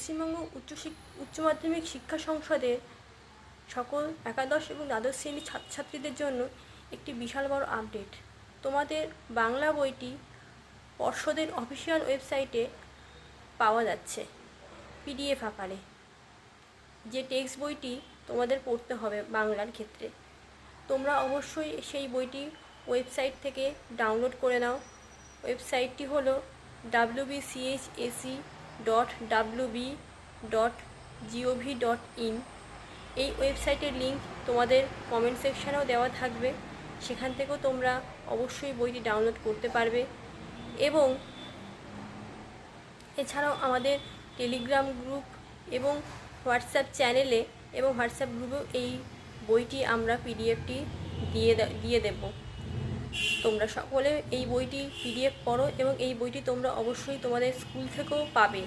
পশ্চিমবঙ্গ উচ্চ মাধ্যমিক শিক্ষা সংসদের সকল একাদশ এবং দ্বাদশ শ্রেণীর ছাত্রছাত্রীদের জন্য একটি বিশাল বড় আপডেট। তোমাদের বাংলা বইটি পর্ষদের অফিসিয়াল ওয়েবসাইটে পাওয়া যাচ্ছে পিডিএফ আকারে। যে টেক্সট বইটি তোমাদের পড়তে হবে বাংলার ক্ষেত্রে, তোমরা অবশ্যই সেই বইটি ওয়েবসাইট থেকে ডাউনলোড করে নাও। ওয়েবসাইটটি হলো wbchse.wb.gov.in। এই ওয়েবসাইটের লিঙ্ক তোমাদের কমেন্ট সেকশানেও দেওয়া থাকবে, সেখান থেকেও তোমরা অবশ্যই বইটি ডাউনলোড করতে পারবে। এবং এছাড়াও আমাদের টেলিগ্রাম গ্রুপ এবং হোয়াটসঅ্যাপ চ্যানেলে এবং হোয়াটসঅ্যাপ গ্রুপেও এই বইটি আমরা পিডিএফটি দিয়ে দেব। তোমরা সকলে এই বইটি পিডিএফ করো এবং এই বইটি তোমরা অবশ্যই তোমাদের স্কুল থেকেও পাবে।